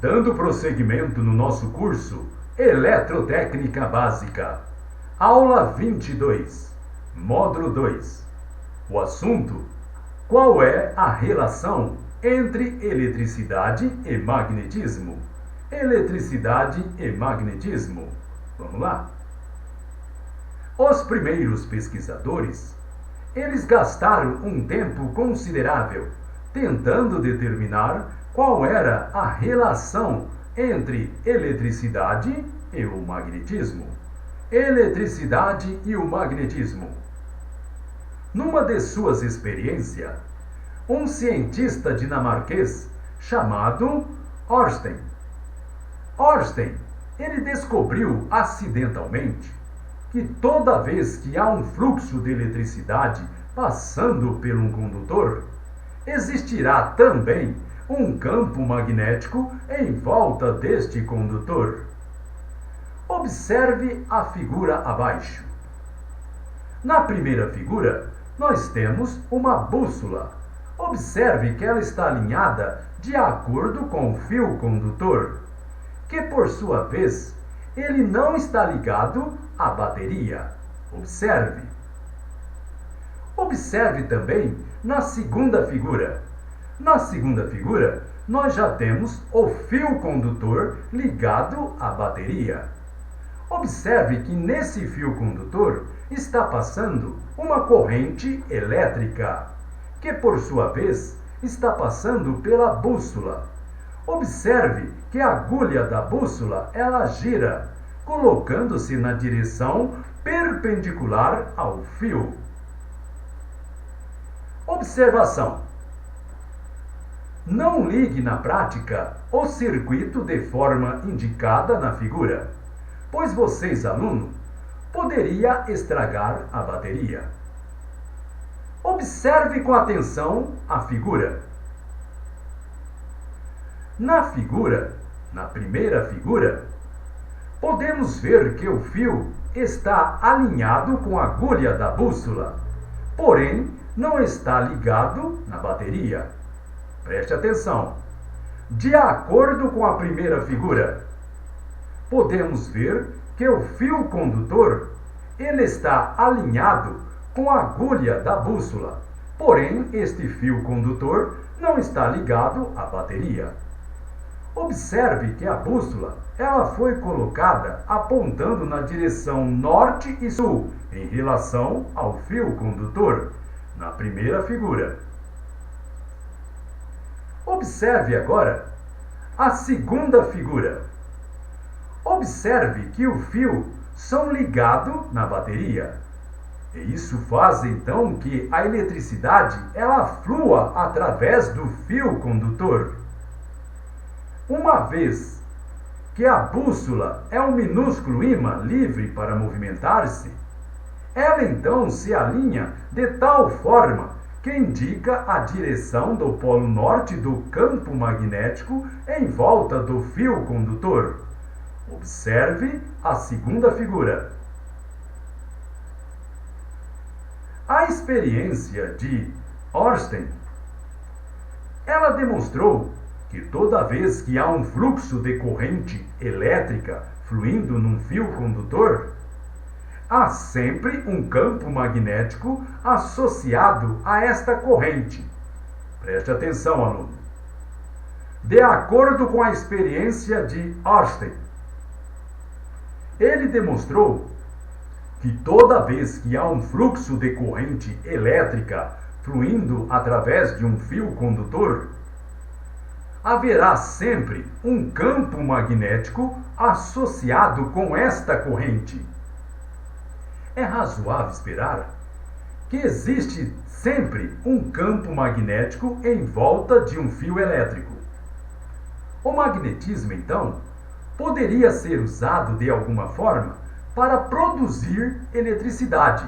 Dando prosseguimento no nosso curso Eletrotécnica Básica, aula 22, módulo 2. O assunto: qual é a relação entre eletricidade e magnetismo? Eletricidade e magnetismo. Vamos lá? Os primeiros pesquisadores, eles gastaram um tempo considerável tentando determinar qual era a relação entre eletricidade e o magnetismo. Eletricidade e o magnetismo. Numa de suas experiências, um cientista dinamarquês chamado Ørsted, ele descobriu acidentalmente que toda vez que há um fluxo de eletricidade passando por um condutor, existirá também um campo magnético em volta deste condutor. Observe a figura abaixo. Na primeira figura, nós temos uma bússola. Observe que ela está alinhada de acordo com o fio condutor, que por sua vez, ele não está ligado à bateria. Observe. Observe também na segunda figura. Na segunda figura, nós já temos o fio condutor ligado à bateria. Observe que nesse fio condutor está passando uma corrente elétrica, que por sua vez está passando pela bússola. Observe que a agulha da bússola ela gira, colocando-se na direção perpendicular ao fio. Observação: não ligue na prática o circuito de forma indicada na figura, pois vocês, aluno, poderia estragar a bateria. Observe com atenção a figura. Na primeira figura, podemos ver que o fio está alinhado com a agulha da bússola, porém não está ligado na bateria. Preste atenção. De acordo com a primeira figura, podemos ver que o fio condutor ele está alinhado com a agulha da bússola, porém este fio condutor não está ligado à bateria. Observe que a bússola ela foi colocada apontando na direção norte e sul em relação ao fio condutor, na primeira figura. Observe agora a segunda figura. Observe que o fio são ligados na bateria. E isso faz então que a eletricidade ela flua através do fio condutor. Uma vez que a bússola é um minúsculo ímã livre para movimentar-se, ela então se alinha de tal forma que indica a direção do polo norte do campo magnético em volta do fio condutor. Observe a segunda figura. A experiência de Ørsted, ela demonstrou que toda vez que há um fluxo de corrente elétrica fluindo num fio condutor, há sempre um campo magnético associado a esta corrente. Preste atenção, aluno. De acordo com a experiência de Ørsted, ele demonstrou que toda vez que há um fluxo de corrente elétrica fluindo através de um fio condutor, haverá sempre um campo magnético associado com esta corrente. É razoável esperar que existe sempre um campo magnético em volta de um fio elétrico. O magnetismo, então, poderia ser usado de alguma forma para produzir eletricidade.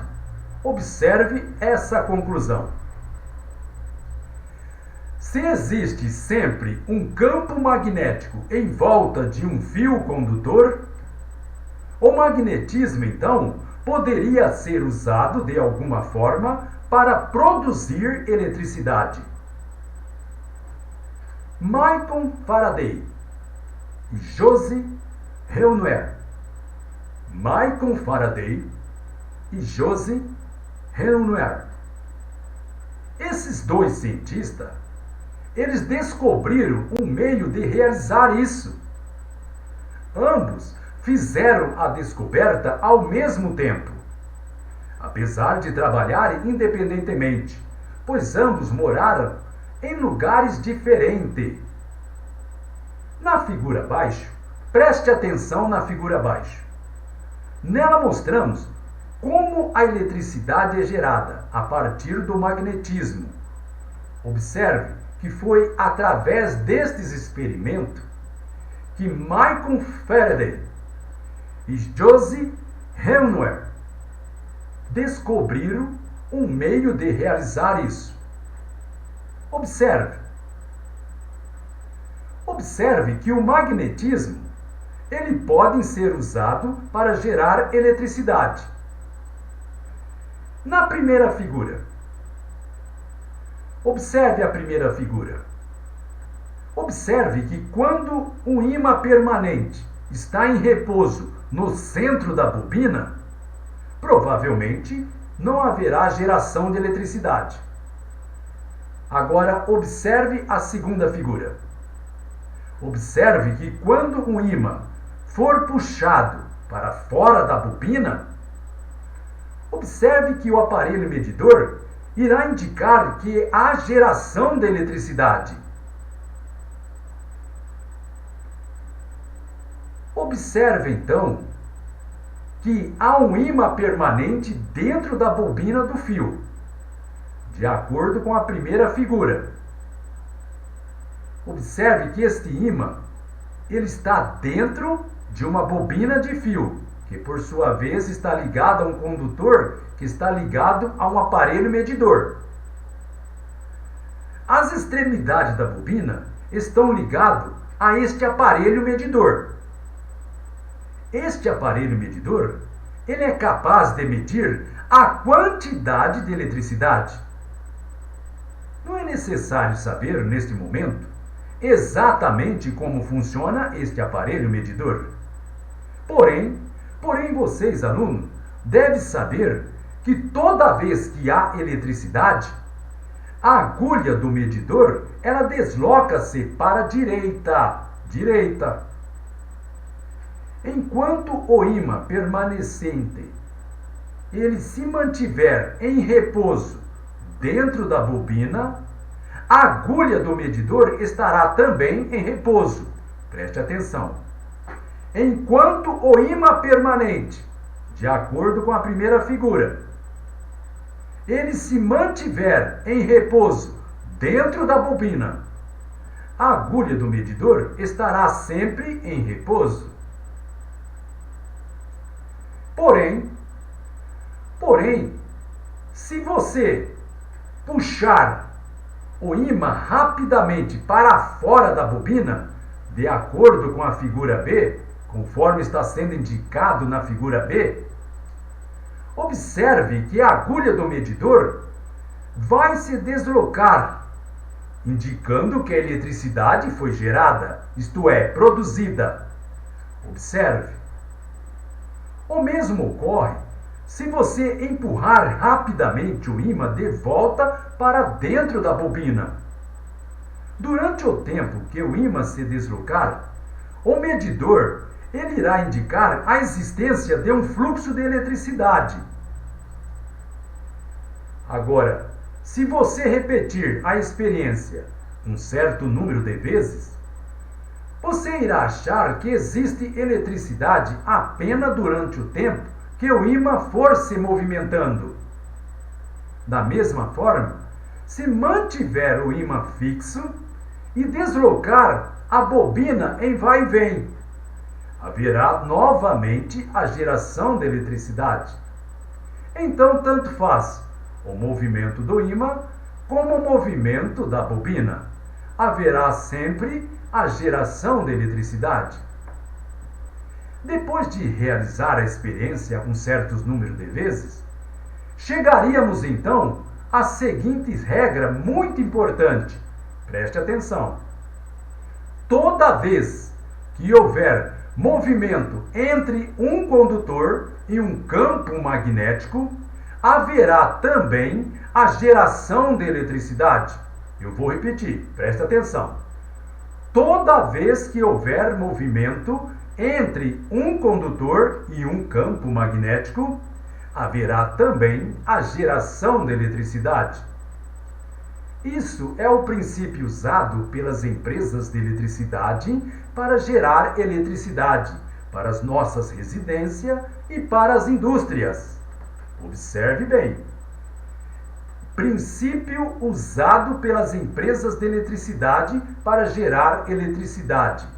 Observe essa conclusão. Se existe sempre um campo magnético em volta de um fio condutor, o magnetismo, então, poderia ser usado de alguma forma para produzir eletricidade. Michael Faraday, e Joseph Renoir. Michael Faraday e Joseph Renoir. Esses dois cientistas, eles descobriram um meio de realizar isso. Ambos fizeram a descoberta ao mesmo tempo, apesar de trabalharem independentemente, pois ambos moraram em lugares diferentes. Na figura abaixo, preste atenção na figura abaixo. Nela mostramos como a eletricidade é gerada a partir do magnetismo. Observe que foi através destes experimentos que Michael Faraday e Joseph Renoir descobriram um meio de realizar isso. Observe que o magnetismo ele pode ser usado para gerar eletricidade. Na primeira figura, observe a primeira figura. Observe que quando um ímã permanente está em repouso no centro da bobina, provavelmente não haverá geração de eletricidade. Agora observe a segunda figura. Observe que quando um ímã for puxado para fora da bobina, observe que o aparelho medidor irá indicar que há geração de eletricidade. Observe então que há um ímã permanente dentro da bobina do fio, de acordo com a primeira figura. Observe que este ímã ele está dentro de uma bobina de fio, que por sua vez está ligado a um condutor que está ligado a um aparelho medidor. As extremidades da bobina estão ligadas a este aparelho medidor. Este aparelho medidor, ele é capaz de medir a quantidade de eletricidade. Não é necessário saber, neste momento, exatamente como funciona este aparelho medidor. Porém, vocês, alunos, devem saber que toda vez que há eletricidade, a agulha do medidor, ela desloca-se para a direita. Enquanto o ímã permanecente ele se mantiver em repouso dentro da bobina, a agulha do medidor estará também em repouso. Preste atenção. Enquanto o ímã permanente, de acordo com a primeira figura, ele se mantiver em repouso dentro da bobina, a agulha do medidor estará sempre em repouso. Porém, se você puxar o ímã rapidamente para fora da bobina, de acordo com a figura B, conforme está sendo indicado na figura B, observe que a agulha do medidor vai se deslocar, indicando que a eletricidade foi gerada, isto é, produzida. Observe. O mesmo ocorre se você empurrar rapidamente o ímã de volta para dentro da bobina. Durante o tempo que o ímã se deslocar, o medidor ele irá indicar a existência de um fluxo de eletricidade. Agora, se você repetir a experiência um certo número de vezes, você irá achar que existe eletricidade apenas durante o tempo que o ímã for se movimentando. Da mesma forma, se mantiver o ímã fixo e deslocar a bobina em vai e vem, haverá novamente a geração de eletricidade. Então, tanto faz o movimento do ímã como o movimento da bobina. Haverá sempre a geração de eletricidade. Depois de realizar a experiência um certo número de vezes, chegaríamos então à seguinte regra muito importante. Preste atenção. Toda vez que houver movimento entre um condutor e um campo magnético, haverá também a geração de eletricidade. Eu vou repetir, presta atenção. Toda vez que houver movimento entre um condutor e um campo magnético, haverá também a geração de eletricidade. Isso é o princípio usado pelas empresas de eletricidade para gerar eletricidade para as nossas residências e para as indústrias. Observe bem. Princípio usado pelas empresas de eletricidade para gerar eletricidade